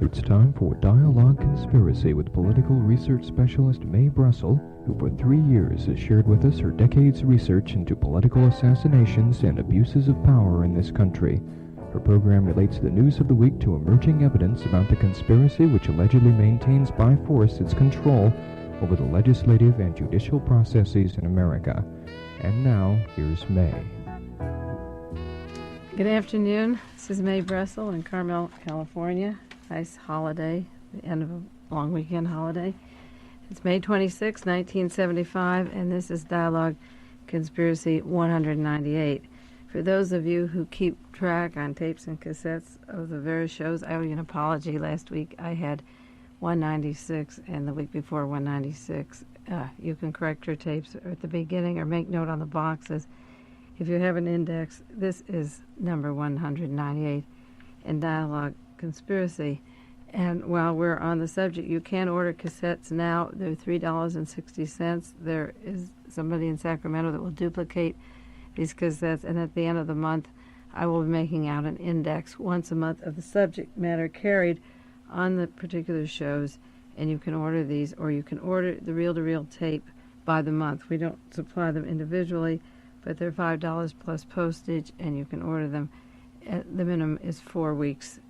It's time for Dialogue Conspiracy with political research specialist Mae Brussell, who for 3 years has shared with us her decades' research into political assassinations and abuses of power in this country. Her program relates the news of the week to emerging evidence about the conspiracy which allegedly maintains by force its control over the legislative and judicial processes in America. And now, here's Mae. Good afternoon. This is Mae Brussell in Carmel, California. Nice holiday, the end of a long weekend holiday. It's May 26, 1975, and this is Dialogue Conspiracy 198. For those of you who keep track on tapes and cassettes of the various shows, I owe you an apology. Last week I had 196, and the week before 196. You can correct your tapes at the beginning or make note on the boxes. If you have an index, this is number 198 in Dialogue Conspiracy. And while we're on the subject, you can order cassettes now. They're $3.60. There is somebody in Sacramento that will duplicate these cassettes, and at the end of the month, I will be making out an index once a month of the subject matter carried on the particular shows, and you can order these, or you can order the reel-to-reel tape by the month. We don't supply them individually, but they're $5 plus postage, and you can order them. The minimum is 4 weeks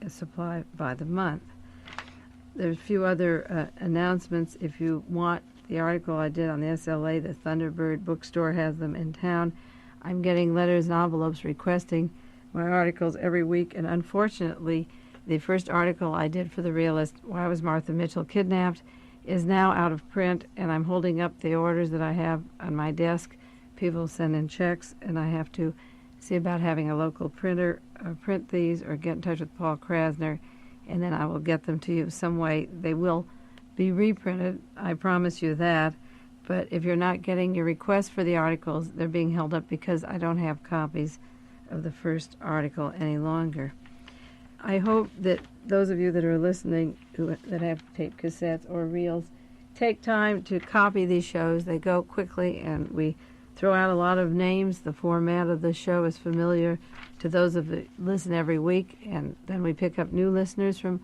supply by the month. There's a few other announcements. If you want the article I did on the SLA, the Thunderbird bookstore has them in town. I'm getting letters and envelopes requesting my articles every week, and unfortunately, the first article I did for The Realist, Why Was Martha Mitchell Kidnapped, is now out of print, and I'm holding up the orders that I have on my desk. People send in checks, and I have to see about having a local printer print these or get in touch with Paul Krasner, and then I will get them to you some way. They will be reprinted, I promise you that, but if you're not getting your requests for the articles, they're being held up because I don't have copies of the first article any longer. I hope that those of you that are listening that have tape cassettes or reels take time to copy these shows. They go quickly, and we throw out a lot of names. The format of the show is familiar to those of you that listen every week, and then we pick up new listeners from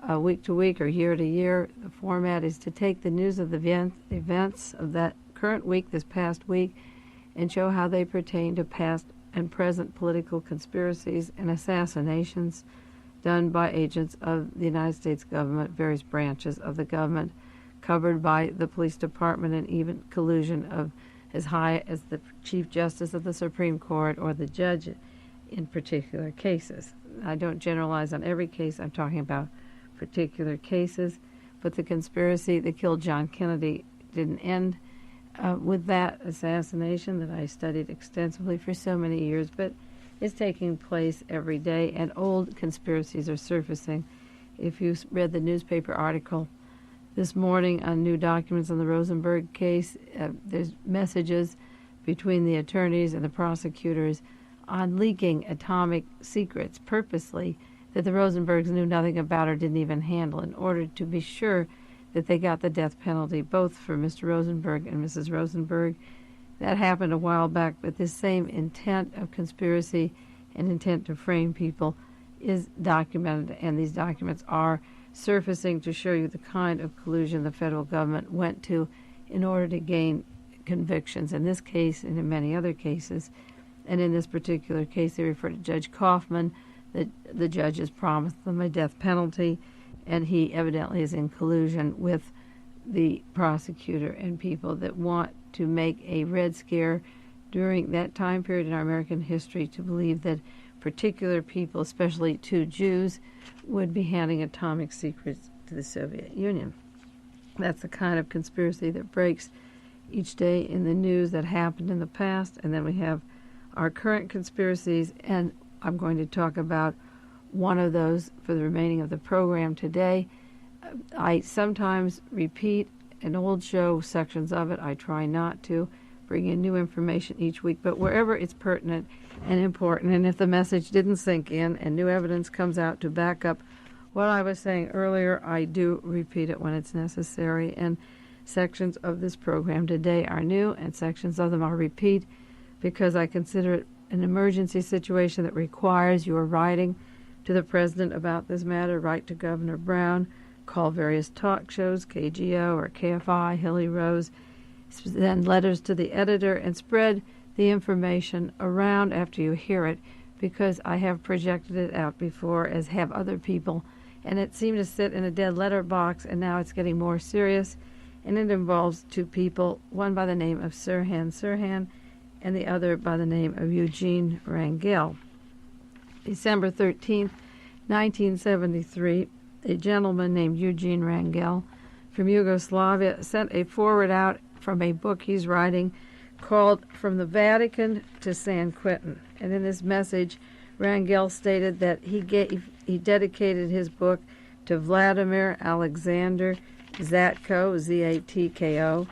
week to week or year to year. The format is to take the news of the events of that current week, this past week, and show how they pertain to past and present political conspiracies and assassinations done by agents of the United States government, various branches of the government, covered by the police department, and even collusion of as high as the Chief Justice of the Supreme Court or the judge in particular cases. I don't generalize on every case. I'm talking about particular cases. But the conspiracy that killed John Kennedy didn't end with that assassination that I studied extensively for so many years, but is taking place every day, and old conspiracies are surfacing. If you read the newspaper article this morning on new documents on the Rosenberg case, there's messages between the attorneys and the prosecutors on leaking atomic secrets purposely that the Rosenbergs knew nothing about or didn't even handle, in order to be sure that they got the death penalty, both for Mr. Rosenberg and Mrs. Rosenberg. That happened a while back, but this same intent of conspiracy and intent to frame people is documented, and these documents are surfacing to show you the kind of collusion the federal government went to in order to gain convictions. In this case, and in many other cases, and in this particular case, they refer to Judge Kaufman. The judge has promised them a death penalty, and he evidently is in collusion with the prosecutor and people that want to make a Red Scare during that time period in our American history to believe that particular people, especially two Jews, would be handing atomic secrets to the Soviet Union. That's the kind of conspiracy that breaks each day in the news that happened in the past, and then we have our current conspiracies, and I'm going to talk about one of those for the remaining of the program today. I sometimes repeat an old show, sections of it. I try not to bring in new information each week, but wherever it's pertinent and important, and if the message didn't sink in and new evidence comes out to back up what I was saying earlier, I do repeat it when it's necessary. And sections of this program today are new, and sections of them I'll repeat because I consider it an emergency situation that requires your writing to the president about this matter, write to Governor Brown, call various talk shows, KGO or KFI, Hilly Rose, send letters to the editor, and spread the information around after you hear it, because I have projected it out before, as have other people, and it seemed to sit in a dead letter box, and now it's getting more serious, and it involves two people, one by the name of Sirhan Sirhan and the other by the name of Eugene Rangel. December 13th, 1973, a gentleman named Eugene Rangel from Yugoslavia sent a forward out from a book he's writing called From the Vatican to San Quentin. And in this message, Rangel stated that he dedicated his book to Vladimir Alexander Zatko, Z-A-T-K-O,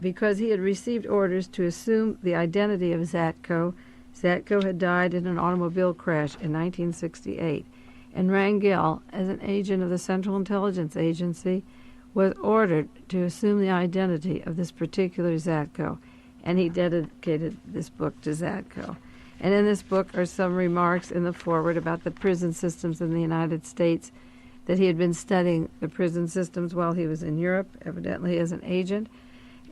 because he had received orders to assume the identity of Zatko. Zatko had died in an automobile crash in 1968, and Rangel, as an agent of the Central Intelligence Agency, was ordered to assume the identity of this particular Zatko, and he dedicated this book to Zatko. And in this book are some remarks in the foreword about the prison systems in the United States, that he had been studying the prison systems while he was in Europe, evidently as an agent.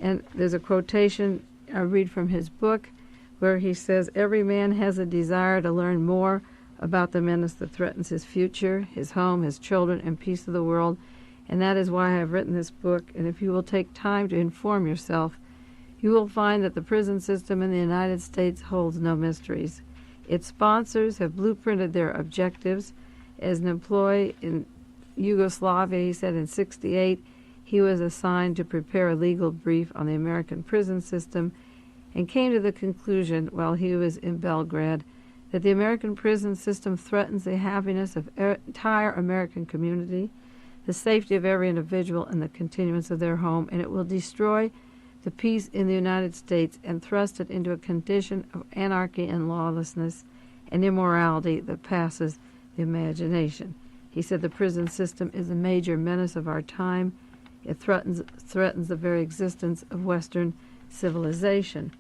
And there's a quotation I read from his book where he says, "Every man has a desire to learn more about the menace that threatens his future, his home, his children, and peace of the world. And that is why I have written this book. And if you will take time to inform yourself, you will find that the prison system in the United States holds no mysteries. Its sponsors have blueprinted their objectives. As an employee in Yugoslavia, he said in 1968, he was assigned to prepare a legal brief on the American prison system and came to the conclusion while he was in Belgrade that the American prison system threatens the happiness of the entire American community, the safety of every individual, and the continuance of their home, and it will destroy the peace in the United States and thrust it into a condition of anarchy and lawlessness and immorality that passes the imagination." He said the prison system is a major menace of our time. It threatens the very existence of Western civilization.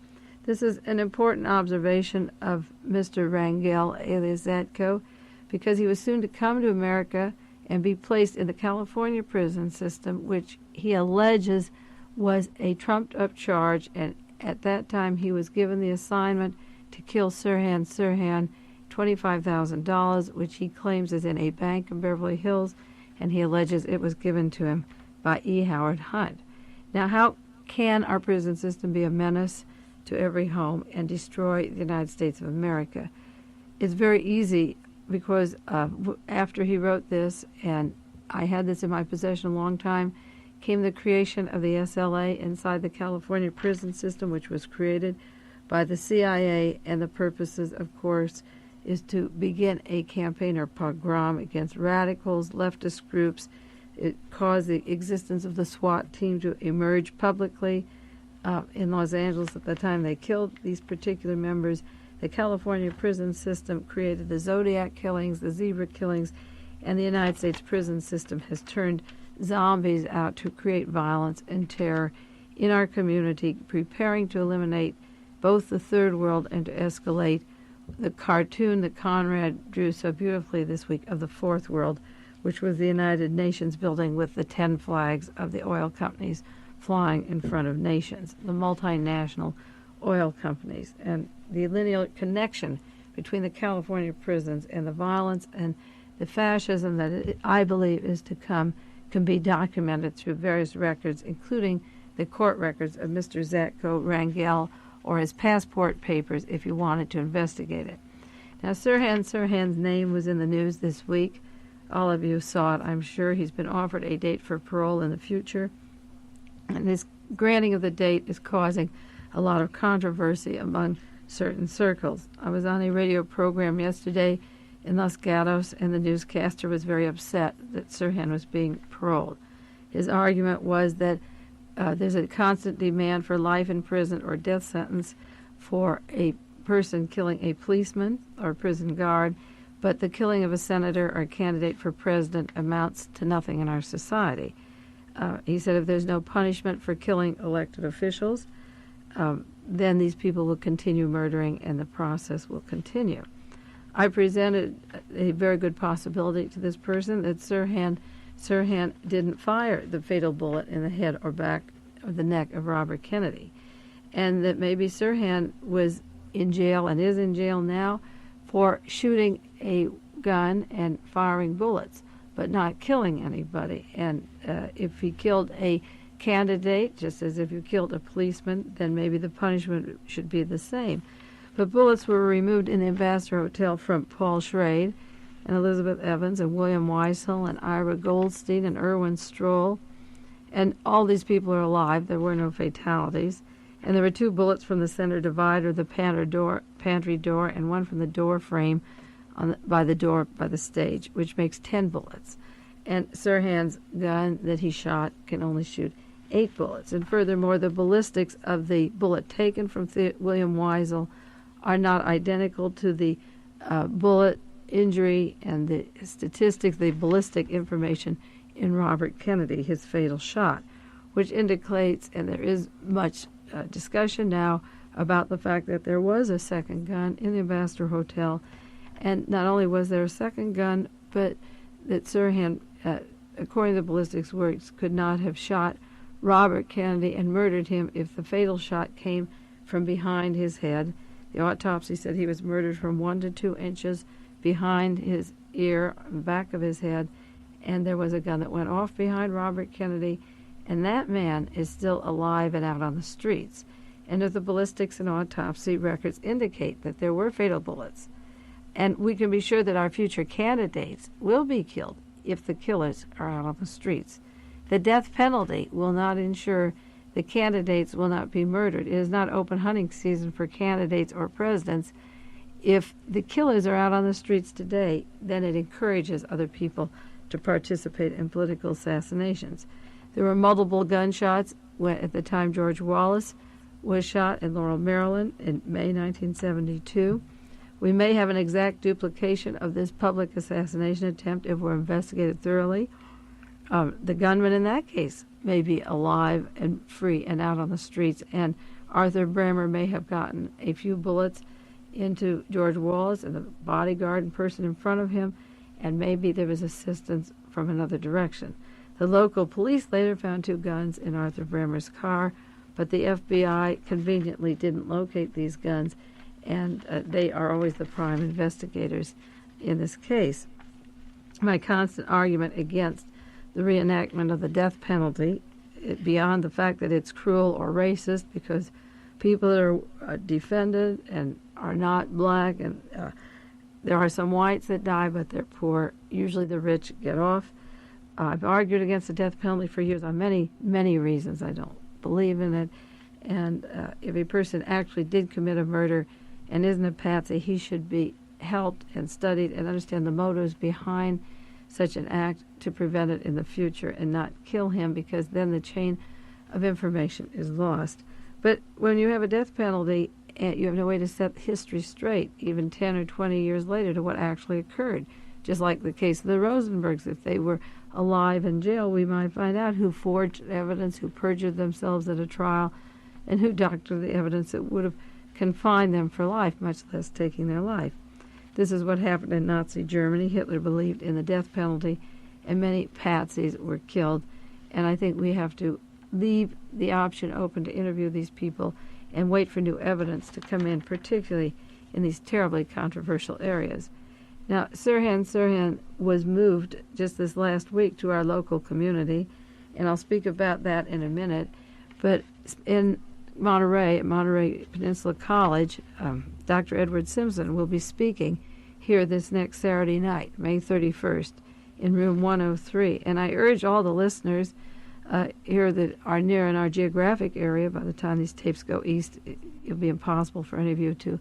This is an important observation of Mr. Rangel, alias Zatko, because he was soon to come to America and be placed in the California prison system, which he alleges was a trumped-up charge, and at that time he was given the assignment to kill Sirhan Sirhan, $25,000, which he claims is in a bank in Beverly Hills, and he alleges it was given to him by E. Howard Hunt. Now, how can our prison system be a menace to every home and destroy the United States of America? It's very easy, because after he wrote this, and I had this in my possession a long time, came the creation of the SLA inside the California prison system, which was created by the CIA, and the purposes, of course, is to begin a campaign or pogrom against radicals, leftist groups. It caused the existence of the SWAT team to emerge publicly in Los Angeles at the time they killed these particular members. The California prison system created the Zodiac killings, the zebra killings, and the United States prison system has turned zombies out to create violence and terror in our community, preparing to eliminate both the third world and to escalate the cartoon that Conrad drew so beautifully this week of the fourth world, which was the United Nations building with the 10 flags of the oil companies flying in front of nations, the multinational oil companies, and the linear connection between the California prisons and the violence and the fascism that I believe is to come can be documented through various records, including the court records of Mr. Zatko Rangel, or his passport papers if you wanted to investigate it. Now, Sirhan Sirhan's name was in the news this week. All of you saw it, I'm sure. He's been offered a date for parole in the future, and this granting of the date is causing a lot of controversy among certain circles. I was on a radio program yesterday in Los Gatos, and the newscaster was very upset that Sirhan was being paroled. His argument was that there's a constant demand for life in prison or death sentence for a person killing a policeman or a prison guard, but the killing of a senator or a candidate for president amounts to nothing in our society. He said if there's no punishment for killing elected officials, then these people will continue murdering and the process will continue. I presented a very good possibility to this person that Sirhan didn't fire the fatal bullet in the head or back or the neck of Robert Kennedy, and that maybe Sirhan was in jail and is in jail now for shooting a gun and firing bullets, but not killing anybody. And if he killed a candidate, just as if you killed a policeman, then maybe the punishment should be the same. But bullets were removed in the Ambassador Hotel from Paul Schrade and Elizabeth Evans and William Weissel and Ira Goldstein and Erwin Stroll. And all these people are alive. There were no fatalities. And there were 2 bullets from the center divider, the pantry door, and 1 from the door frame by the stage, which makes 10 bullets. And Sirhan's gun that he shot can only shoot 8 bullets. And furthermore, the ballistics of the bullet taken from William Weissel are not identical to the bullet injury and the statistics, the ballistic information in Robert Kennedy, his fatal shot, which indicates, and there is much discussion now about the fact that there was a second gun in the Ambassador Hotel, and not only was there a second gun, but that Sirhan, according to the ballistics works, could not have shot Robert Kennedy and murdered him if the fatal shot came from behind his head. The autopsy said he was murdered from 1 to 2 inches behind his ear, back of his head, and there was a gun that went off behind Robert Kennedy, and that man is still alive and out on the streets. And if the ballistics and autopsy records indicate that there were fatal bullets, and we can be sure that our future candidates will be killed if the killers are out on the streets. The death penalty will not ensure the candidates will not be murdered. It is not open hunting season for candidates or presidents. If the killers are out on the streets today, then it encourages other people to participate in political assassinations. There were multiple gunshots at the time George Wallace was shot in Laurel, Maryland in May 1972. We may have an exact duplication of this public assassination attempt if we're investigated thoroughly. The gunman in that case may be alive and free and out on the streets, and Arthur Bremer may have gotten a few bullets into George Wallace and the bodyguard and person in front of him, and maybe there was assistance from another direction. The local police later found 2 guns in Arthur Bremer's car, but the FBI conveniently didn't locate these guns, and they are always the prime investigators in this case. My constant argument against the reenactment of the death penalty, beyond the fact that it's cruel or racist, because people that are defended and are not black, and there are some whites that die, but they're poor. Usually the rich get off. I've argued against the death penalty for years on many, many reasons. I don't believe in it. And if a person actually did commit a murder and isn't a patsy, he should be helped and studied and understand the motives behind such an act to prevent it in the future and not kill him, because then the chain of information is lost. But when you have a death penalty, you have no way to set history straight, even 10 or 20 years later, to what actually occurred. Just like the case of the Rosenbergs, if they were alive in jail, we might find out who forged evidence, who perjured themselves at a trial, and who doctored the evidence that would have confined them for life, much less taking their life. This is what happened in Nazi Germany. Hitler believed in the death penalty, and many patsies were killed. And I think we have to leave the option open to interview these people and wait for new evidence to come in, particularly in these terribly controversial areas. Now, Sirhan was moved just this last week to our local community, and I'll speak about that in a minute. But in Monterey, at Monterey Peninsula College, Dr. Edward Simpson will be speaking here this next Saturday night, May 31st, in room 103. And I urge all the listeners here that are near in our geographic area, by the time these tapes go east, it'll be impossible for any of you to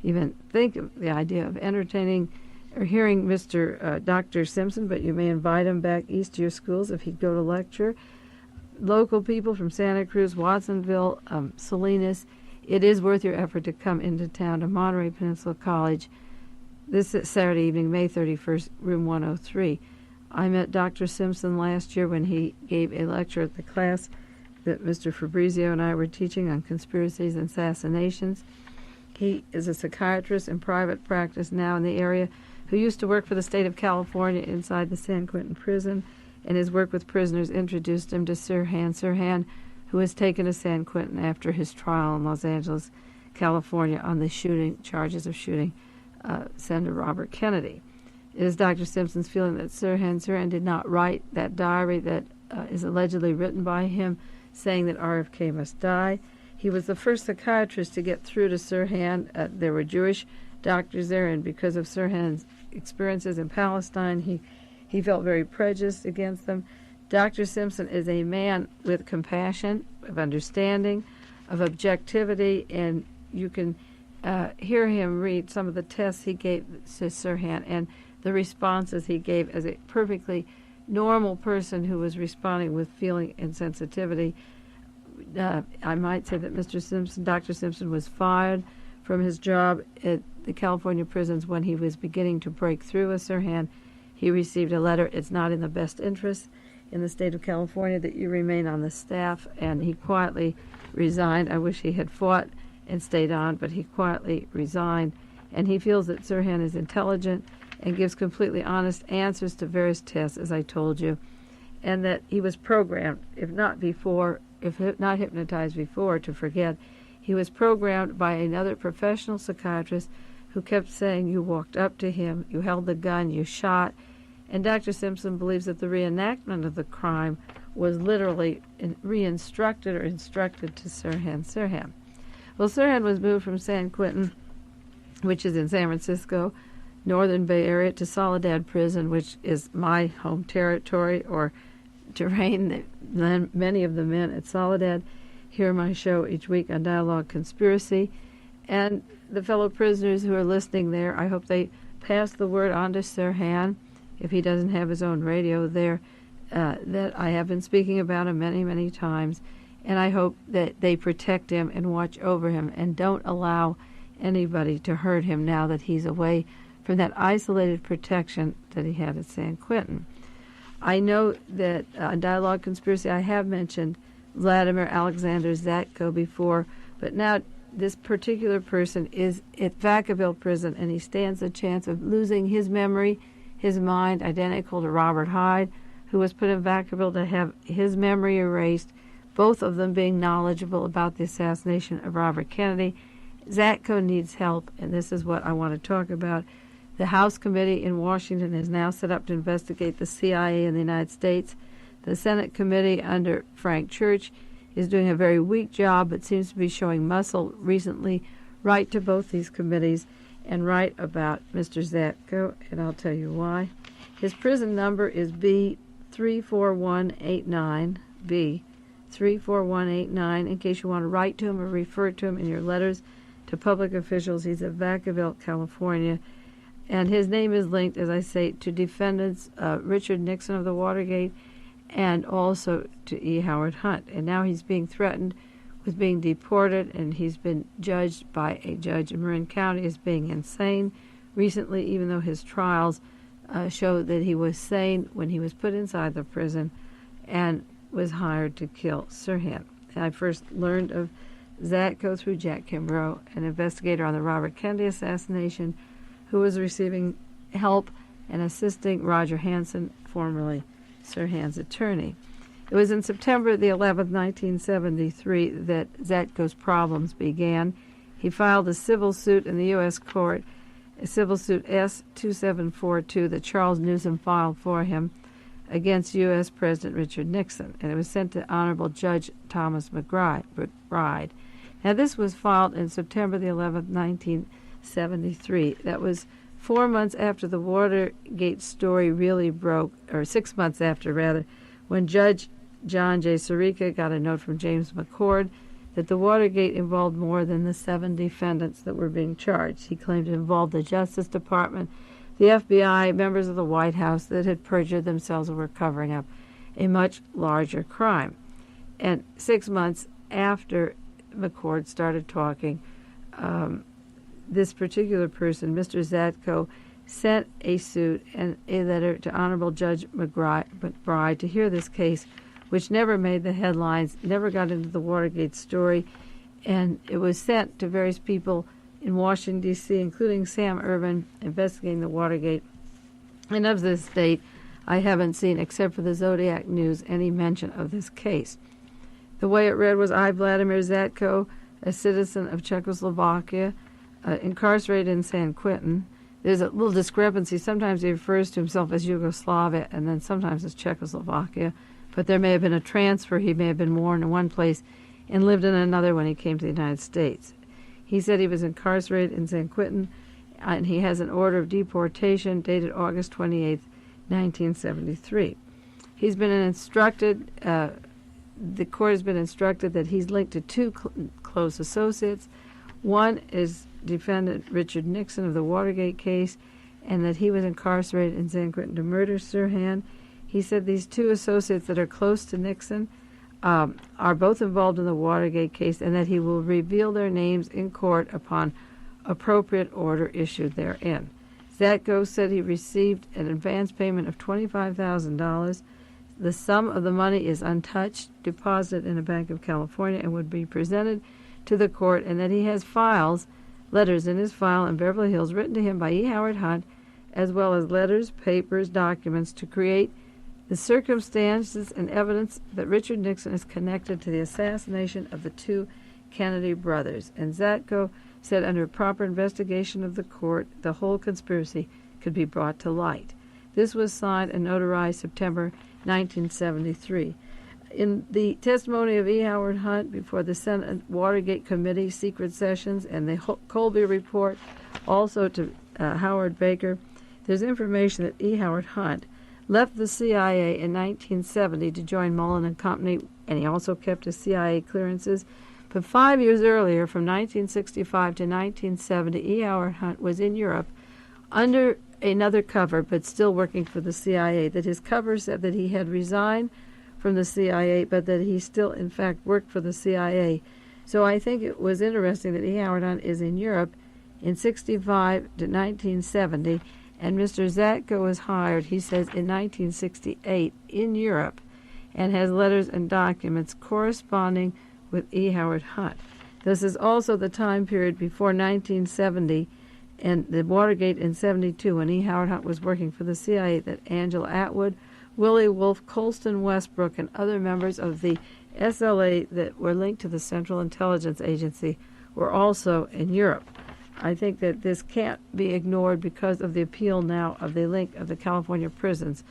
even think of the idea of entertaining or hearing Dr. Simpson, but you may invite him back east to your schools if he'd go to lecture. Local people from Santa Cruz, Watsonville, Salinas, it is worth your effort to come into town to Monterey Peninsula College this Saturday evening, May 31st, room 103. I met Dr. Simpson last year when he gave a lecture at the class that Mr. Fabrizio and I were teaching on conspiracies and assassinations. He is a psychiatrist in private practice now in the area who used to work for the state of California inside the San Quentin prison, and his work with prisoners introduced him to Sirhan, who was taken to San Quentin after his trial in Los Angeles, California, on the charges of shooting Senator Robert Kennedy. It is Dr. Simpson's feeling that Sirhan did not write that diary that is allegedly written by him, saying that RFK must die. He was the first psychiatrist to get through to Sirhan. There were Jewish doctors there, and because of Sirhan's experiences in Palestine, he felt very prejudiced against them. Dr. Simpson is a man with compassion, of understanding, of objectivity, and you can hear him read some of the tests he gave to Sirhan and the responses he gave as a perfectly normal person who was responding with feeling and sensitivity. I might say that Dr. Simpson was fired from his job at the California prisons when he was beginning to break through with Sirhan. He received a letter, "It's not in the best interest in the state of California that you remain on the staff," and he quietly resigned. I wish he had fought and stayed on, but he quietly resigned. And he feels that Sirhan is intelligent and gives completely honest answers to various tests, as I told you, and that he was programmed, if not hypnotized before, to forget. He was programmed by another professional psychiatrist who kept saying, "You walked up to him, you held the gun, you shot." And Dr. Simpson believes that the reenactment of the crime was literally instructed to Sirhan. Well, Sirhan was moved from San Quentin, which is in San Francisco, Northern Bay Area, to Soledad Prison, which is my home territory or terrain. Many of the men at Soledad hear my show each week on Dialogue Conspiracy. And the fellow prisoners who are listening there, I hope they pass the word on to Sirhan, if he doesn't have his own radio there, that I have been speaking about him many, many times. And I hope that they protect him and watch over him and don't allow anybody to hurt him now that he's away from that isolated protection that he had at San Quentin. I know that on Dialogue Conspiracy I have mentioned Vladimir Alexander Zatko before, but now this particular person is at Vacaville Prison, and he stands a chance of losing his memory, his mind, identical to Robert Hyde, who was put in Vacaville to have his memory erased, both of them being knowledgeable about the assassination of Robert Kennedy. Zatko needs help, and this is what I want to talk about. The House Committee in Washington is now set up to investigate the CIA in the United States. The Senate Committee under Frank Church is doing a very weak job, but seems to be showing muscle recently. Write to both these committees and write about Mr. Zatko, and I'll tell you why. His prison number is B34189, B34189, in case you want to write to him or refer to him in your letters to public officials. He's at Vacaville, California. And his name is linked, as I say, to defendants Richard Nixon of the Watergate and also to E. Howard Hunt. And now he's being threatened with being deported, and he's been judged by a judge in Marin County as being insane recently, even though his trials show that he was sane when he was put inside the prison and was hired to kill Sirhan. I first learned of Zatko through Jack Kimbrough, an investigator on the Robert Kennedy assassination, who was receiving help and assisting Roger Hansen, formerly Sirhan's attorney. It was in September the 11th, 1973, that Zatko's problems began. He filed a civil suit in the U.S. court, a civil suit S-2742 that Charles Newsom filed for him against U.S. President Richard Nixon, and it was sent to Honorable Judge Thomas McBride. Now, this was filed in September the 11th, 1973. That was 4 months after the Watergate story really broke, or 6 months after, rather, when Judge John J. Sirica got a note from James McCord that the Watergate involved more than the 7 defendants that were being charged. He claimed it involved the Justice Department, the FBI, members of the White House that had perjured themselves and were covering up a much larger crime. And 6 months after McCord started talking, this particular person, Mr. Zatko, sent a suit and a letter to Honorable Judge McBride to hear this case, which never made the headlines, never got into the Watergate story, and it was sent to various people in Washington, D.C., including Sam Ervin, investigating the Watergate. And of this date, I haven't seen, except for the Zodiac News, any mention of this case. The way it read was, I, Vladimir Zatko, a citizen of Czechoslovakia, incarcerated in San Quentin. There's a little discrepancy. Sometimes he refers to himself as Yugoslavia and then sometimes as Czechoslovakia. But there may have been a transfer. He may have been born in one place and lived in another when he came to the United States. He said he was incarcerated in San Quentin, and he has an order of deportation dated August 28, 1973. He's been instructed, the court has been instructed that he's linked to two close associates. One is defendant Richard Nixon of the Watergate case, and that he was incarcerated in San Quentin to murder Sirhan. He said these two associates that are close to Nixon are both involved in the Watergate case, and that he will reveal their names in court upon appropriate order issued therein. Zatko said he received an advance payment of $25,000. The sum of the money is untouched, deposited in a Bank of California, and would be presented to the court, and that he has letters in his file in Beverly Hills written to him by E. Howard Hunt, as well as letters, papers, documents to create the circumstances and evidence that Richard Nixon is connected to the assassination of the two Kennedy brothers. And Zatko said under proper investigation of the court, the whole conspiracy could be brought to light. This was signed and notarized September 1973. In the testimony of E. Howard Hunt before the Senate Watergate Committee secret sessions and the Colby Report, also to Howard Baker, there's information that E. Howard Hunt left the CIA in 1970 to join Mullen and Company, and he also kept his CIA clearances. But 5 years earlier, from 1965 to 1970, E. Howard Hunt was in Europe under another cover, but still working for the CIA. That his cover said that he had resigned from the CIA, but that he still, in fact, worked for the CIA. So I think it was interesting that E. Howard Hunt is in Europe in 65 to 1970, and Mr. Zatko was hired, he says, in 1968 in Europe, and has letters and documents corresponding with E. Howard Hunt. This is also the time period before 1970 and the Watergate in 72, when E. Howard Hunt was working for the CIA, that Angela Atwood, Willie Wolfe, Colston Westbrook, and other members of the SLA that were linked to the Central Intelligence Agency were also in Europe. I think that this can't be ignored because of the appeal now of the link of the California prisons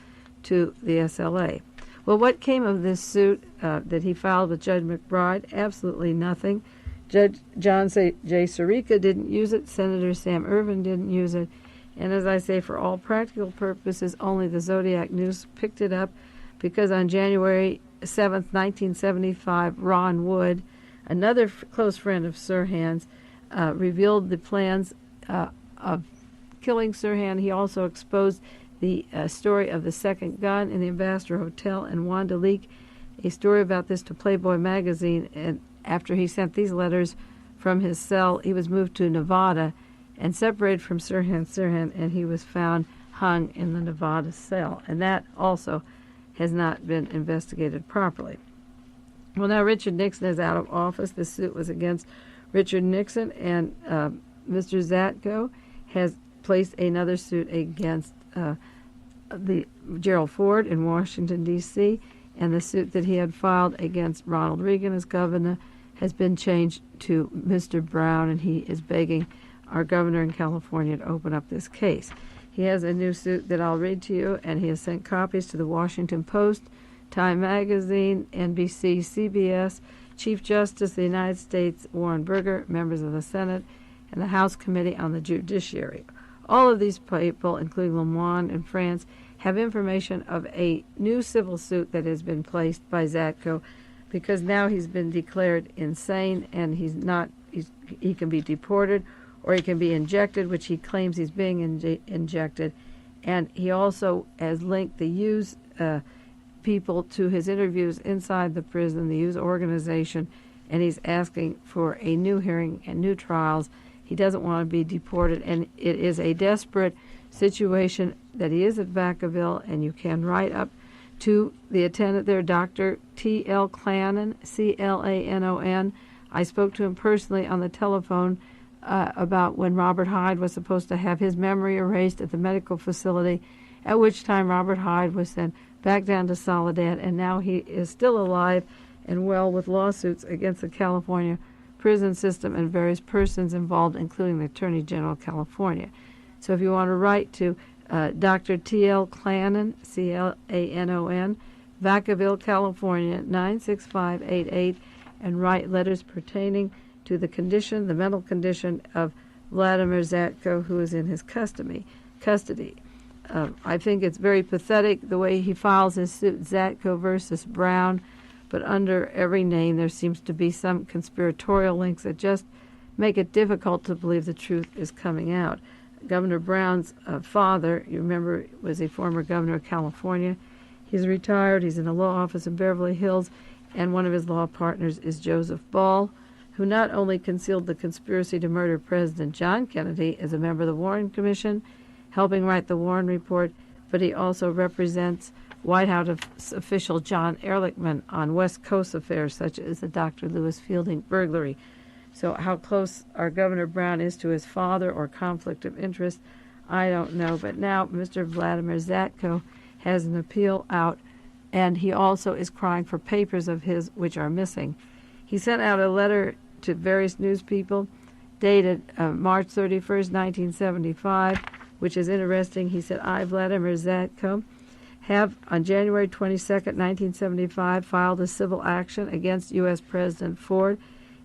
to the SLA. Well, what came of this suit that he filed with Judge McBride? Absolutely nothing. Judge John J. Sirica didn't use it. Senator Sam Ervin didn't use it. And as I say, for all practical purposes, only the Zodiac News picked it up because on January 7th, 1975, Ron Wood, another close friend of Sirhan's, revealed the plans of killing Sirhan. He also exposed the story of the second gun in the Ambassador Hotel, and wanted to leak a story about this to Playboy magazine. And after he sent these letters from his cell, he was moved to Nevada and separated from Sirhan, and he was found hung in the Nevada cell. And that also has not been investigated properly. Well, now Richard Nixon is out of office. This suit was against Richard Nixon, and Mr. Zatko has placed another suit against the Gerald Ford in Washington, D.C., and the suit that he had filed against Ronald Reagan as governor has been changed to Mr. Brown, and he is begging our governor in California to open up this case. He has a new suit that I'll read to you, and he has sent copies to the Washington Post, Time Magazine, NBC, CBS, Chief Justice of the United States Warren Burger, members of the Senate, and the House Committee on the Judiciary. All of these people, including Le Monde in France, have information of a new civil suit that has been placed by Zatko because now he's been declared insane, and he can be deported or he can be injected, which he claims he's being injected. And he also has linked the Hughes people to his interviews inside the prison, the Hughes organization, and he's asking for a new hearing and new trials. He doesn't want to be deported, and it is a desperate situation that he is at Vacaville, and you can write up to the attendant there, Dr. T.L. Clanon, C-L-A-N-O-N. I spoke to him personally on the telephone about when Robert Hyde was supposed to have his memory erased at the medical facility, at which time Robert Hyde was sent back down to Soledad, and now he is still alive and well with lawsuits against the California prison system and various persons involved, including the Attorney General of California. So if you want to write to Dr. T.L. Clanon, C-L-A-N-O-N, Vacaville, California, 96588, and write letters pertaining to the condition, the mental condition of Vladimir Zatko, who is in his custody. I think it's very pathetic the way he files his suit, Zatko versus Brown, but under every name there seems to be some conspiratorial links that just make it difficult to believe the truth is coming out. Governor Brown's father, you remember, was a former governor of California. He's retired. He's in a law office in Beverly Hills, and one of his law partners is Joseph Ball, who not only concealed the conspiracy to murder President John Kennedy as a member of the Warren Commission, helping write the Warren Report, but he also represents White House official John Ehrlichman on West Coast affairs such as the Dr. Lewis Fielding burglary. So how close our Governor Brown is to his father or conflict of interest, I don't know. But now Mr. Vladimir Zatko has an appeal out, and he also is crying for papers of his which are missing. He sent out a letter to various news people dated March 31st, 1975, which is interesting. He said, I, Vladimir Zatko, have on January 22nd, 1975, filed a civil action against U.S. President Ford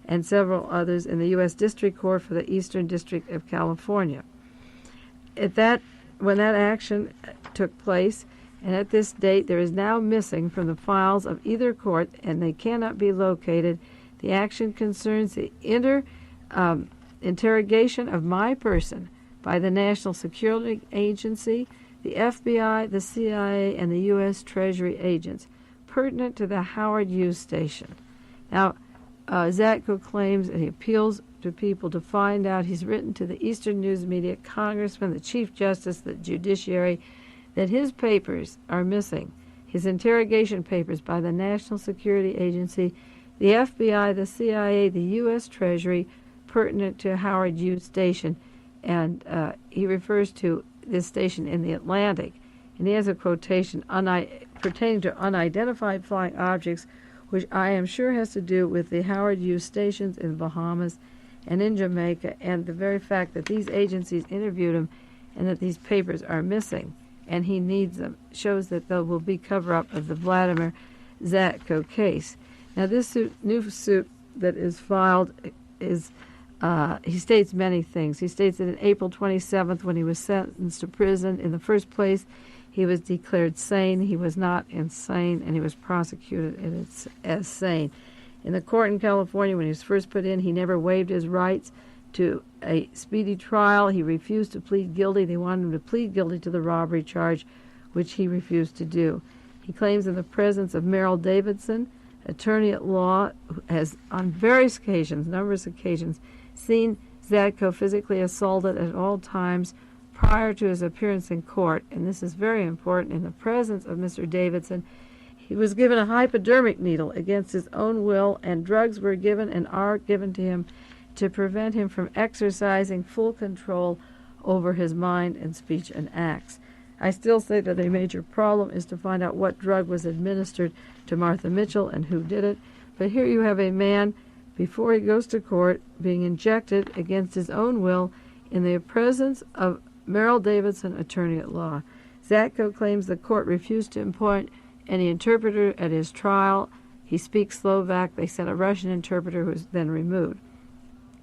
and several others in the U.S. District Court for the Eastern District of California. When that action took place, and at this date there is now missing from the files of either court, and they cannot be located. The action concerns the interrogation of my person by the National Security Agency, the FBI, the CIA, and the U.S. Treasury agents, pertinent to the Howard Hughes station. Now, Zatko claims that he appeals to people to find out. He's written to the Eastern News Media, Congressman, the Chief Justice, the Judiciary, that his papers are missing, his interrogation papers by the National Security Agency, the FBI, the CIA, the U.S. Treasury, pertinent to Howard Hughes station. And he refers to this station in the Atlantic. And he has a quotation pertaining to unidentified flying objects, which I am sure has to do with the Howard Hughes stations in the Bahamas and in Jamaica, and the very fact that these agencies interviewed him and that these papers are missing, and he needs them, shows that there will be cover-up of the Vladimir Zatko case. Now, this new suit that is filed is, he states many things. He states that on April 27th, when he was sentenced to prison, in the first place, he was declared sane. He was not insane, and he was prosecuted as sane. In the court in California, when he was first put in, he never waived his rights to a speedy trial. He refused to plead guilty. They wanted him to plead guilty to the robbery charge, which he refused to do. He claims in the presence of Merrill Davidson, attorney at law, who has on various occasions, numerous occasions, seen Zatko physically assaulted at all times prior to his appearance in court, and this is very important, in the presence of Mr. Davidson. He was given a hypodermic needle against his own will, and drugs were given and are given to him to prevent him from exercising full control over his mind and speech and acts. I still say that a major problem is to find out what drug was administered to Martha Mitchell and who did it, but here you have a man, before he goes to court, being injected against his own will in the presence of Merrill Davidson, attorney at law. Zatko claims the court refused to appoint any interpreter at his trial. He speaks Slovak. They sent a Russian interpreter who was then removed.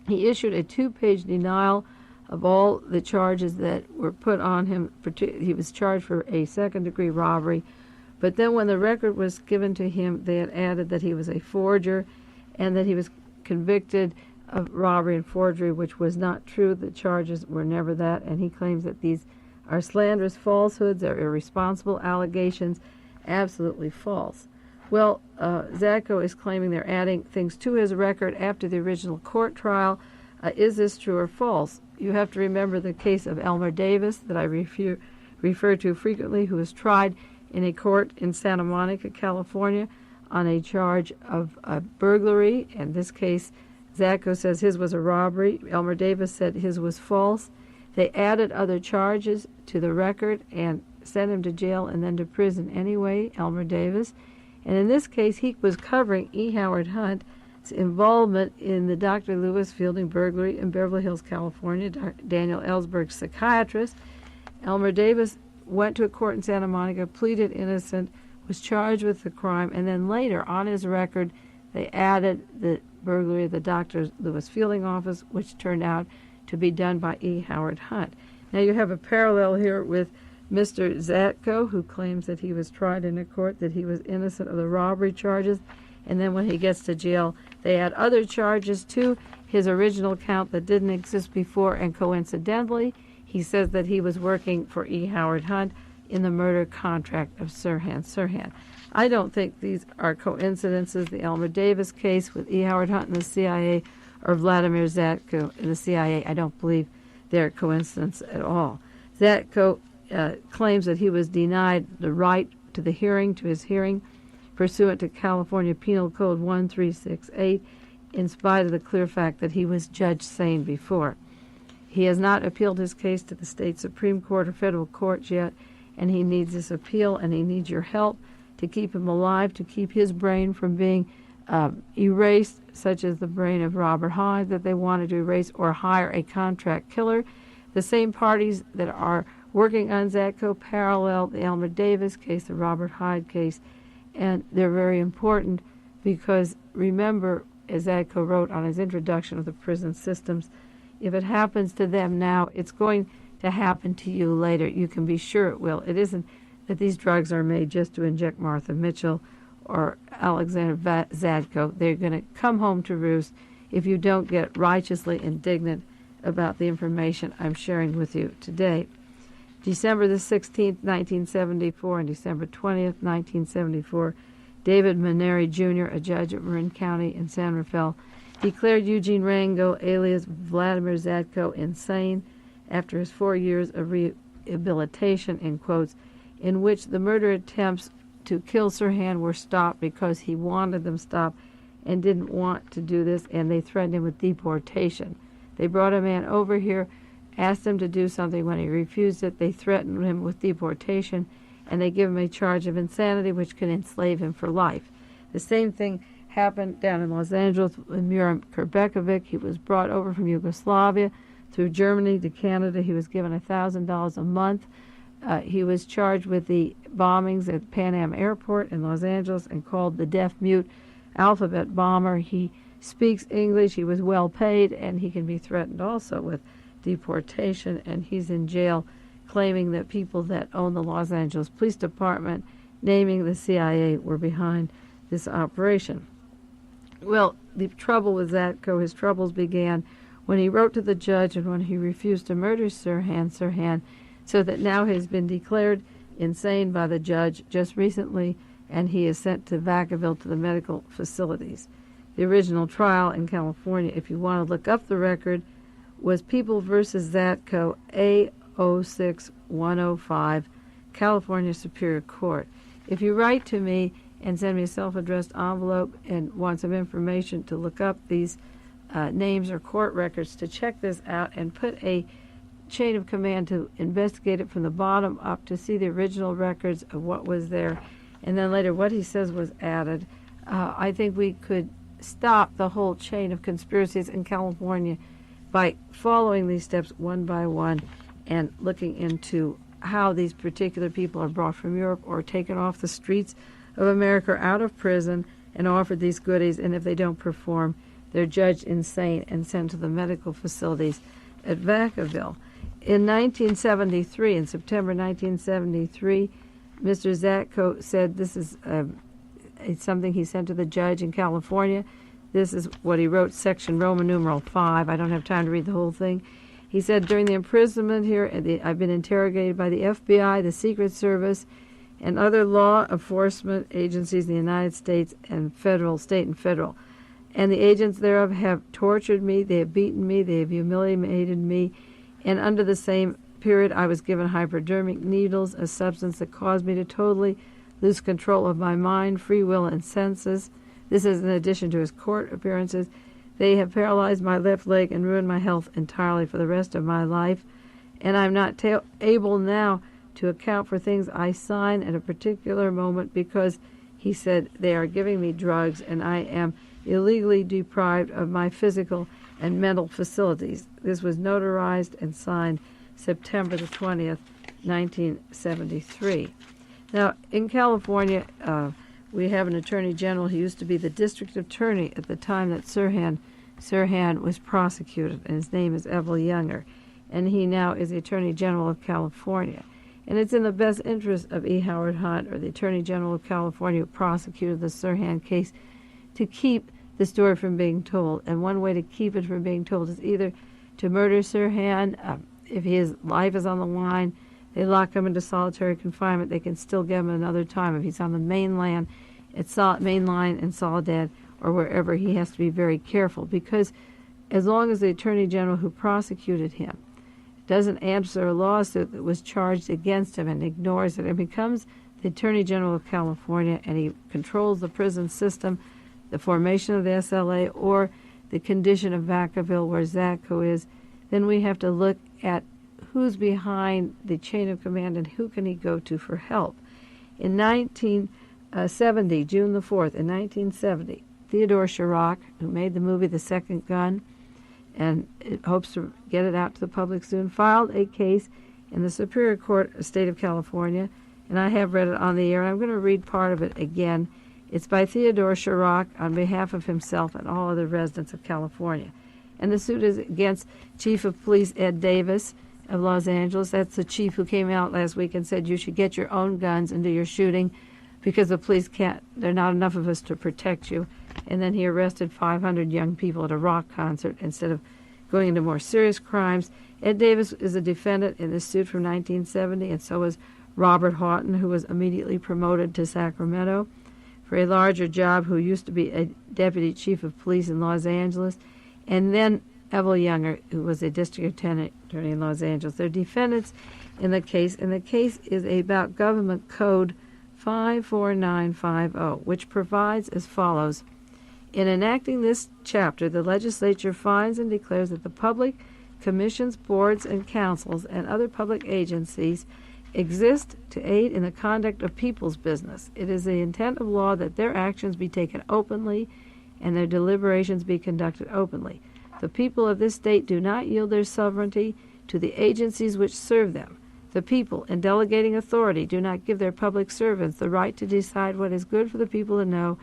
He issued a 2-page denial of all the charges that were put on him. He was charged for a second-degree robbery, but then when the record was given to him, they had added that he was a forger and that he was convicted of robbery and forgery, which was not true. The charges were never that, and he claims that these are slanderous falsehoods, they're irresponsible allegations, absolutely false. Well, Zatko is claiming they're adding things to his record after the original court trial. Is this true or false? You have to remember the case of Elmer Davis that I refer to frequently, who was tried in a court in Santa Monica, California, on a charge of burglary. In this case, Zatko says his was a robbery. Elmer Davis said his was false. They added other charges to the record and sent him to jail and then to prison anyway, Elmer Davis. And in this case, he was covering E. Howard Hunt's involvement in the Dr. Lewis Fielding burglary in Beverly Hills, California. Daniel Ellsberg, psychiatrist. Elmer Davis went to a court in Santa Monica, pleaded innocent, was charged with the crime, and then later on his record they added the burglary of the Dr. Lewis Fielding office, which turned out to be done by E. Howard Hunt. Now you have a parallel here with Mr. Zatko, who claims that he was tried in a court, that he was innocent of the robbery charges, and then when he gets to jail, they add other charges to his original count that didn't exist before, and coincidentally, he says that he was working for E. Howard Hunt in the murder contract of Sirhan Sirhan. I don't think these are coincidences. The Elmer Davis case with E. Howard Hunt and the CIA, or Vladimir Zatko and the CIA, I don't believe they're a coincidence at all. Zatko claims that he was denied the right to his hearing, pursuant to California Penal Code 1368, in spite of the clear fact that he was judge sane before. He has not appealed his case to the state Supreme Court or federal courts yet, and he needs this appeal, and he needs your help to keep him alive, to keep his brain from being erased, such as the brain of Robert Hyde that they wanted to erase, or hire a contract killer. The same parties that are working on Zatko parallel the Elmer Davis case, the Robert Hyde case, and they're very important because, remember, as Zatko wrote on his introduction of the prison systems, if it happens to them now, it's going to happen to you later. You can be sure it will. It isn't that these drugs are made just to inject Martha Mitchell or Alexander Zatko. They're going to come home to roost if you don't get righteously indignant about the information I'm sharing with you today. December the 16th, 1974, and December 20th, 1974, David Maneri, Jr., a judge at Marin County in San Rafael, declared Eugene Rango, alias Vladimir Zatko, insane after his 4 years of rehabilitation, in quotes, in which the murder attempts to kill Sirhan were stopped because he wanted them stopped and didn't want to do this, and they threatened him with deportation. They brought a man over here, asked him to do something. When he refused it, they threatened him with deportation, and they give him a charge of insanity, which can enslave him for life. The same thing happened down in Los Angeles with Miran Kerbekovic. He was brought over from Yugoslavia through Germany to Canada. He was given $1,000 a month. He was charged with the bombings at Pan Am Airport in Los Angeles and called the deaf-mute alphabet bomber. He speaks English. He was well paid, and he can be threatened also with deportation, and he's in jail claiming that people that own the Los Angeles Police Department, naming the CIA, were behind this operation. Well, the trouble with Zatko, his troubles began when he wrote to the judge and when he refused to murder Sirhan, so that now he has been declared insane by the judge just recently, and he is sent to Vacaville to the medical facilities. The original trial in California, if you want to look up the record, was People versus Zatko, A06105, California Superior Court. If you write to me and send me a self-addressed envelope and want some information to look up these names or court records to check this out and put a chain of command to investigate it from the bottom up to see the original records of what was there, and then later what he says was added, I think we could stop the whole chain of conspiracies in California by following these steps one by one and looking into how these particular people are brought from Europe or taken off the streets of America or out of prison and offered these goodies, and if they don't perform, they're judged insane and sent to the medical facilities at Vacaville. In 1973, in September 1973, Mr. Zatko said this is something he sent to the judge in California. This is what he wrote, section Roman numeral 5. I don't have time to read the whole thing. He said, during the imprisonment here, I've been interrogated by the FBI, the Secret Service, and other law enforcement agencies in the United States and federal, state and federal. And the agents thereof have tortured me, they have beaten me, they have humiliated me, and under the same period I was given hypodermic needles, a substance that caused me to totally lose control of my mind, free will, and senses. This is in addition to his court appearances. They have paralyzed my left leg and ruined my health entirely for the rest of my life, and I'm not able now to account for things I sign at a particular moment because, he said, they are giving me drugs and I am illegally deprived of my physical and mental facilities. This was notarized and signed September the 20th, 1973. Now, in California, we have an attorney general. He used to be the district attorney at the time that Sirhan was prosecuted, and his name is Evel Younger, and he now is the attorney general of California. And it's in the best interest of E. Howard Hunt, or the attorney general of California who prosecuted the Sirhan case, to keep the story from being told. And one way to keep it from being told is either to murder Sirhan. If his life is on the line, they lock him into solitary confinement. They can still get him another time. If he's on the mainland, main line in Soledad or wherever, he has to be very careful, because as long as the attorney general who prosecuted him doesn't answer a lawsuit that was charged against him and ignores it and becomes the attorney general of California, and he controls the prison system, the formation of the SLA, or the condition of Vacaville where Zatko is, then we have to look at who's behind the chain of command and who can he go to for help. In 1970, June the 4th, in 1970, Theodore Chirac, who made the movie The Second Gun, and it hopes to get it out to the public soon, filed a case in the Superior Court of the State of California, and I have read it on the air, and I'm going to read part of it again. It's by Theodore Chirac on behalf of himself and all other residents of California. And the suit is against Chief of Police Ed Davis of Los Angeles. That's the chief who came out last week and said you should get your own guns and do your shooting because the police can't, there are not enough of us to protect you. And then he arrested 500 young people at a rock concert instead of going into more serious crimes. Ed Davis is a defendant in this suit from 1970, and so is Robert Houghton, who was immediately promoted to Sacramento for a larger job, who used to be a deputy chief of police in Los Angeles, and then Evel Younger, who was a district attorney in Los Angeles. They're defendants in the case, and the case is about Government Code 54950, which provides as follows. In enacting this chapter, the legislature finds and declares that the public, commissions, boards, and councils, and other public agencies exist to aid in the conduct of people's business. It is the intent of law that their actions be taken openly and their deliberations be conducted openly. The people of this state do not yield their sovereignty to the agencies which serve them. The people, in delegating authority, do not give their public servants the right to decide what is good for the people to know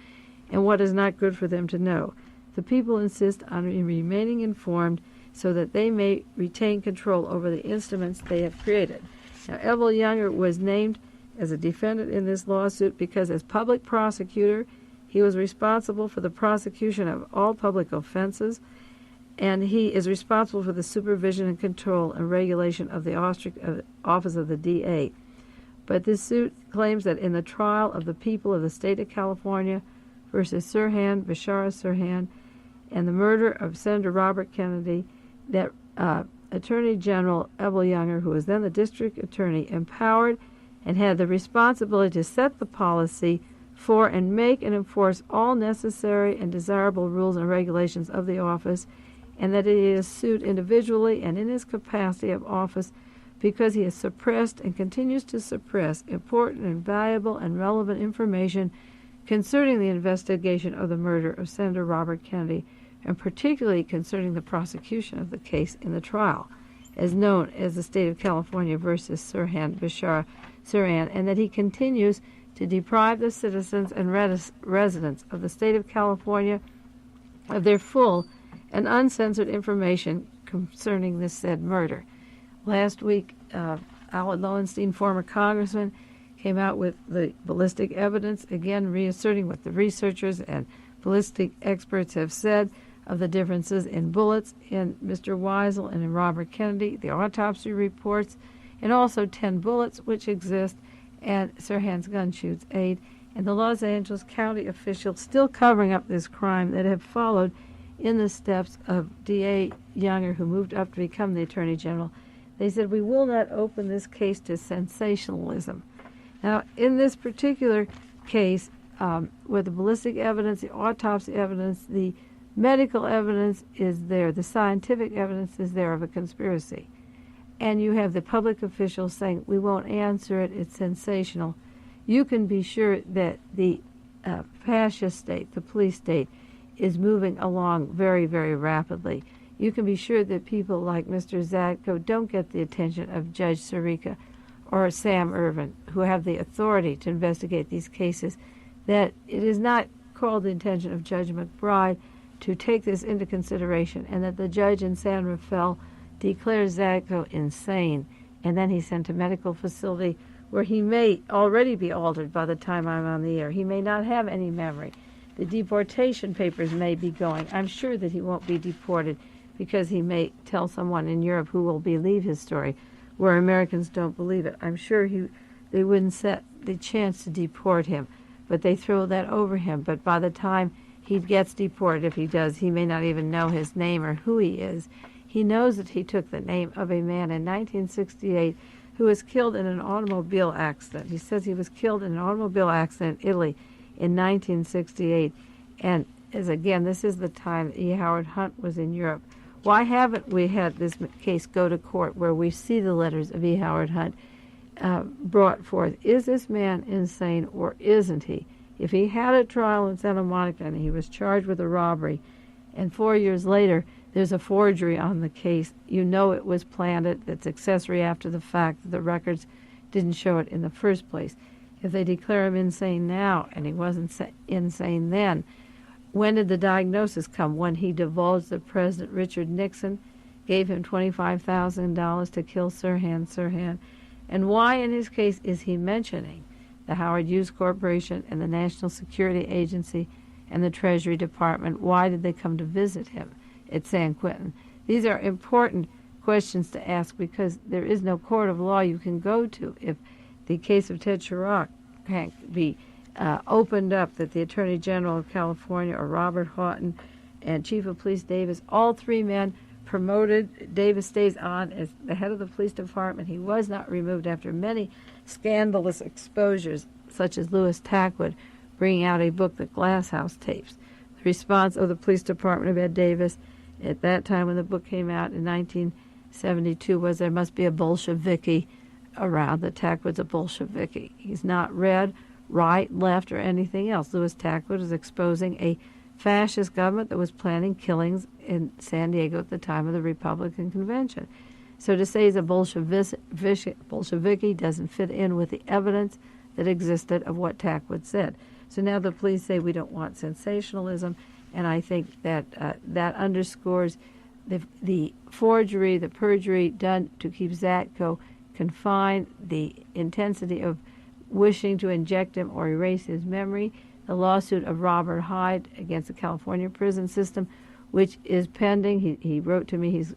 and what is not good for them to know. The people insist on remaining informed so that they may retain control over the instruments they have created. Now, Evel Younger was named as a defendant in this lawsuit because as public prosecutor, he was responsible for the prosecution of all public offenses, and he is responsible for the supervision and control and regulation of the Office of the DA. But this suit claims that in the trial of the people of the state of California versus Sirhan, Bashar Sirhan, and the murder of Senator Robert Kennedy, that Attorney General Evel Younger, who was then the district attorney, empowered and had the responsibility to set the policy for and make and enforce all necessary and desirable rules and regulations of the office, and that he is sued individually and in his capacity of office because he has suppressed and continues to suppress important and valuable and relevant information concerning the investigation of the murder of Senator Robert Kennedy, and particularly concerning the prosecution of the case in the trial, as known as the State of California versus Sirhan Bashar Sirhan, and that he continues to deprive the citizens and residents of the State of California of their full and uncensored information concerning this said murder. Last week, Alan Lowenstein, former congressman, came out with the ballistic evidence, again reasserting what the researchers and ballistic experts have said of the differences in bullets in Mr. Weisel and in Robert Kennedy, the autopsy reports, and also 10 bullets which exist at Sirhan's gun shoots aid, and the Los Angeles County officials still covering up this crime that have followed in the steps of D.A. Younger, who moved up to become the Attorney General. They said, we will not open this case to sensationalism. Now, in this particular case, with the ballistic evidence, the autopsy evidence, the medical evidence is there, the scientific evidence is there of a conspiracy. And you have the public officials saying, we won't answer it, it's sensational. You can be sure that the fascist state, the police state, is moving along very, very rapidly. You can be sure that people like Mr. Zatko don't get the attention of Judge Sirica or Sam Ervin, who have the authority to investigate these cases, that it is not called the intention of Judge McBride to take this into consideration, and that the judge in San Rafael declares Zatko insane, and then he's sent to a medical facility where he may already be altered by the time I'm on the air. He may not have any memory. The deportation papers may be going. I'm sure that he won't be deported because he may tell someone in Europe who will believe his story, where Americans don't believe it. I'm sure they wouldn't set the chance to deport him, but they throw that over him. But by the time he gets deported, if he does, he may not even know his name or who he is. He knows that he took the name of a man in 1968 who was killed in an automobile accident. He says he was killed in an automobile accident in Italy in 1968. And again, this is the time that E. Howard Hunt was in Europe. Why haven't we had this case go to court where we see the letters of E. Howard Hunt brought forth? Is this man insane or isn't he? If he had a trial in Santa Monica and he was charged with a robbery, and 4 years later there's a forgery on the case, you know it was planted, it's accessory after the fact, that the records didn't show it in the first place. If they declare him insane now, and he wasn't insane then, when did the diagnosis come? When he divulged that President Richard Nixon gave him $25,000 to kill Sirhan. And why in his case is he mentioning the Howard Hughes Corporation and the National Security Agency and the Treasury Department? Why did they come to visit him at San Quentin? These are important questions to ask because there is no court of law you can go to if the case of Ted Chirac can't be opened up, that the Attorney General of California or Robert Houghton and Chief of Police Davis, all three men promoted. Davis stays on as the head of the police department. He was not removed after many scandalous exposures, such as Louis Tackwood bringing out a book, The Glass House Tapes. The response of the police department of Ed Davis at that time when the book came out in 1972 was there must be a Bolsheviki around, that Tackwood's a Bolsheviki. He's not red, right, left, or anything else. Louis Tackwood is exposing a fascist government that was planning killings in San Diego at the time of the Republican Convention. So to say he's a Bolsheviki doesn't fit in with the evidence that existed of what Tackwood said. So now the police say we don't want sensationalism, and I think that that underscores the forgery, the perjury done to keep Zatko confined, the intensity of wishing to inject him or erase his memory, the lawsuit of Robert Hyde against the California prison system, which is pending. He wrote to me he's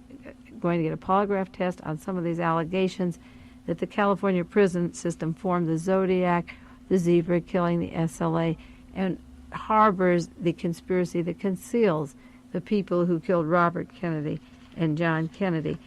going to get a polygraph test on some of these allegations that the California prison system formed the Zodiac, the Zebra killing, the SLA, and harbors the conspiracy that conceals the people who killed Robert Kennedy and John Kennedy.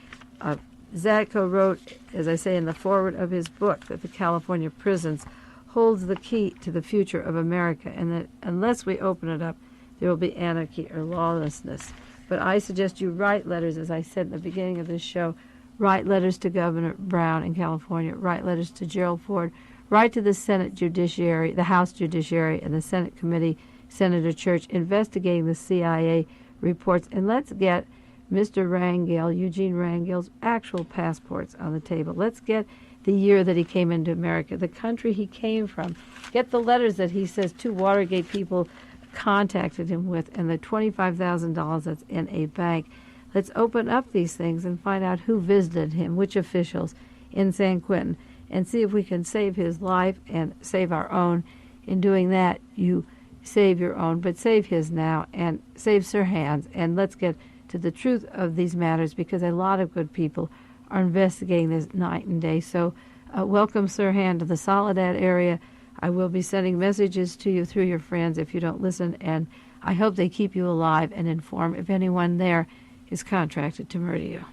Zatko wrote, as I say in the foreword of his book, that the California prisons holds the key to the future of America, and that unless we open it up, there will be anarchy or lawlessness. But I suggest you write letters, as I said in the beginning of this show, write letters to Governor Brown in California, write letters to Gerald Ford, write to the Senate Judiciary, the House Judiciary, and the Senate Committee, Senator Church, investigating the CIA reports, and let's get Mr. Rangel, Eugene Rangel's actual passports on the table. Let's get the year that he came into America, the country he came from. Get the letters that he says two Watergate people contacted him with, and the $25,000 that's in a bank. Let's open up these things and find out who visited him, which officials in San Quentin, and see if we can save his life and save our own. In doing that, you save your own, but save his now and save Sirhan's, and let's get to the truth of these matters, because a lot of good people are investigating this night and day. So welcome Sirhan to the Soledad area. I will be sending messages to you through your friends if you don't listen, and I hope they keep you alive and informed if anyone there is contracted to murder you.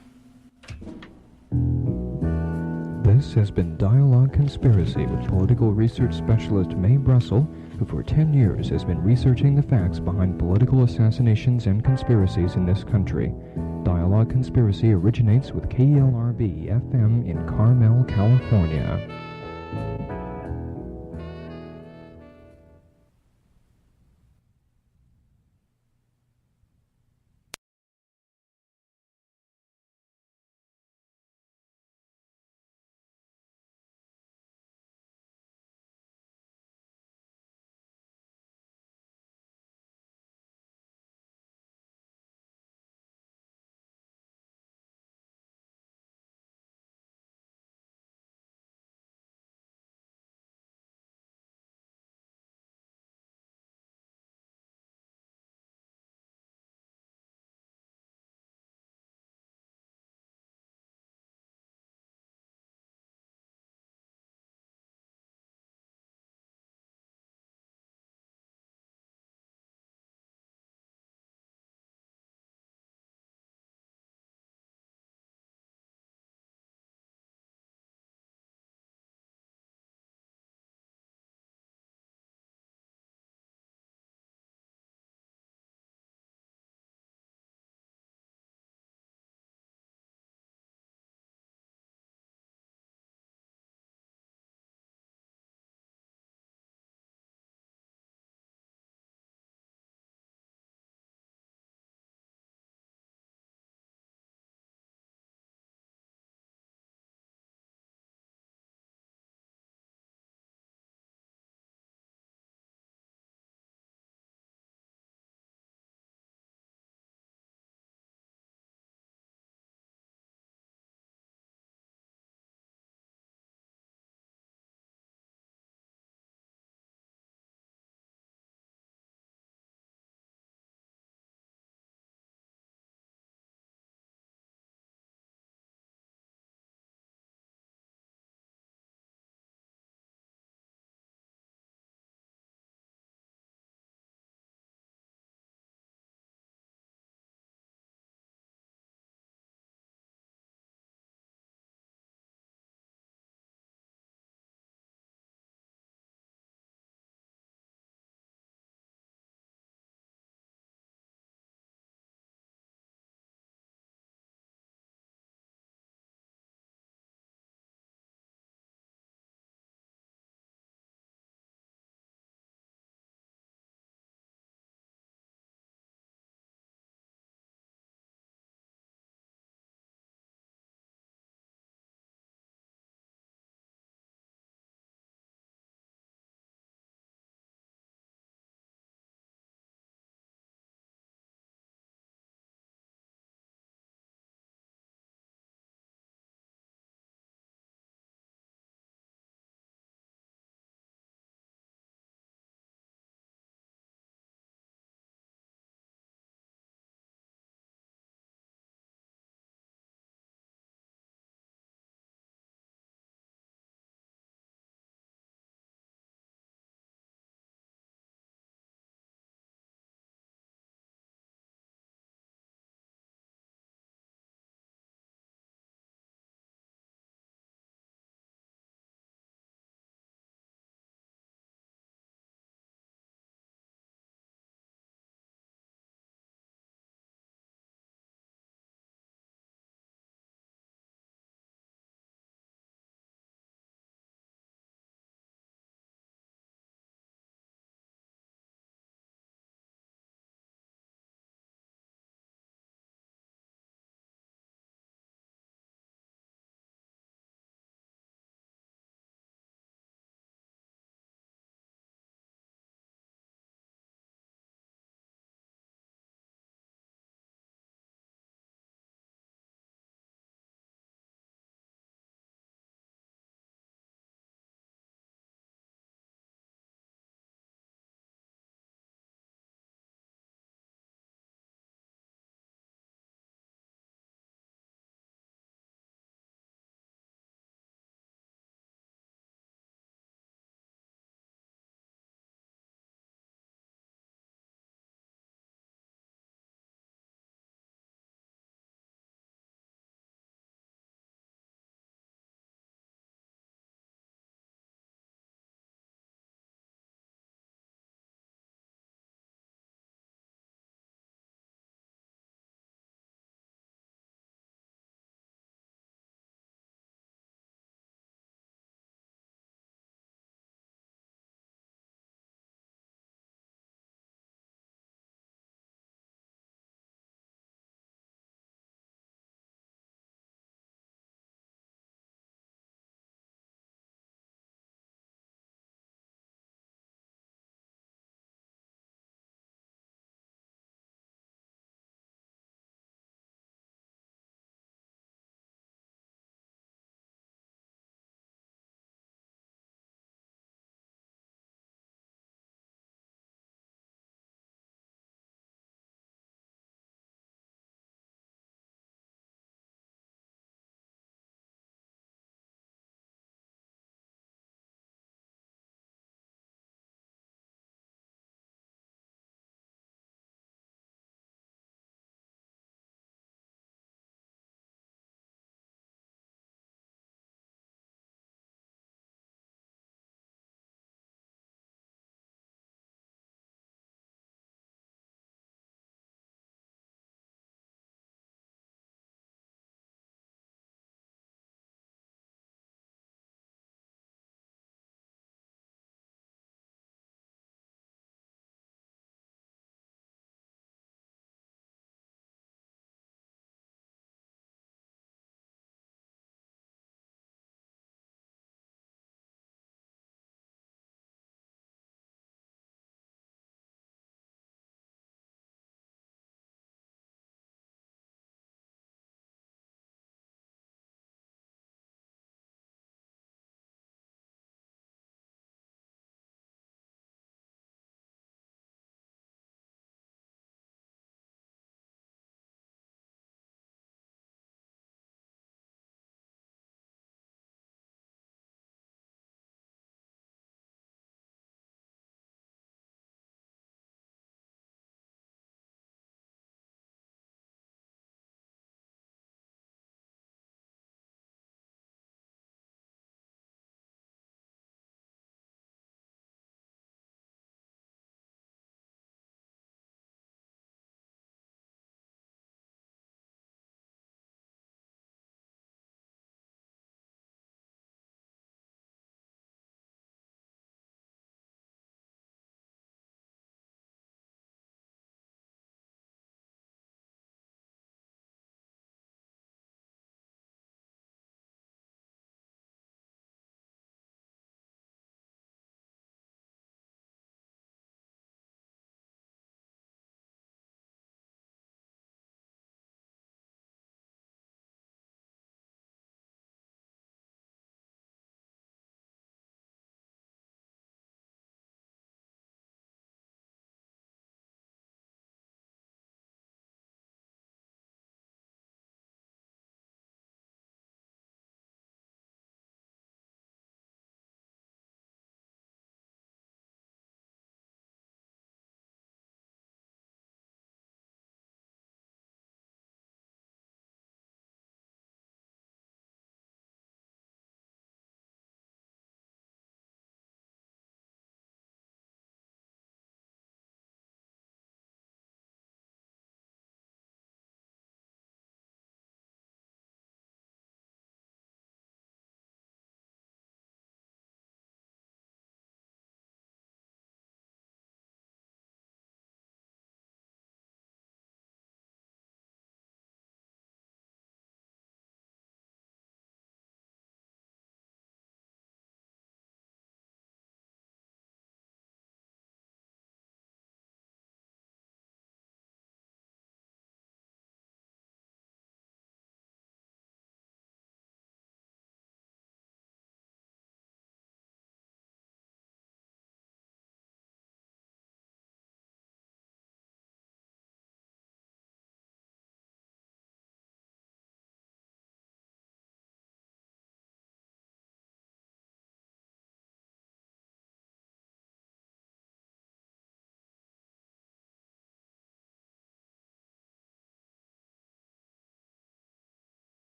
This has been Dialogue Conspiracy with political research specialist Mae Brussell, who for 10 years has been researching the facts behind political assassinations and conspiracies in this country. Dialogue Conspiracy originates with KELRB FM in Carmel, California.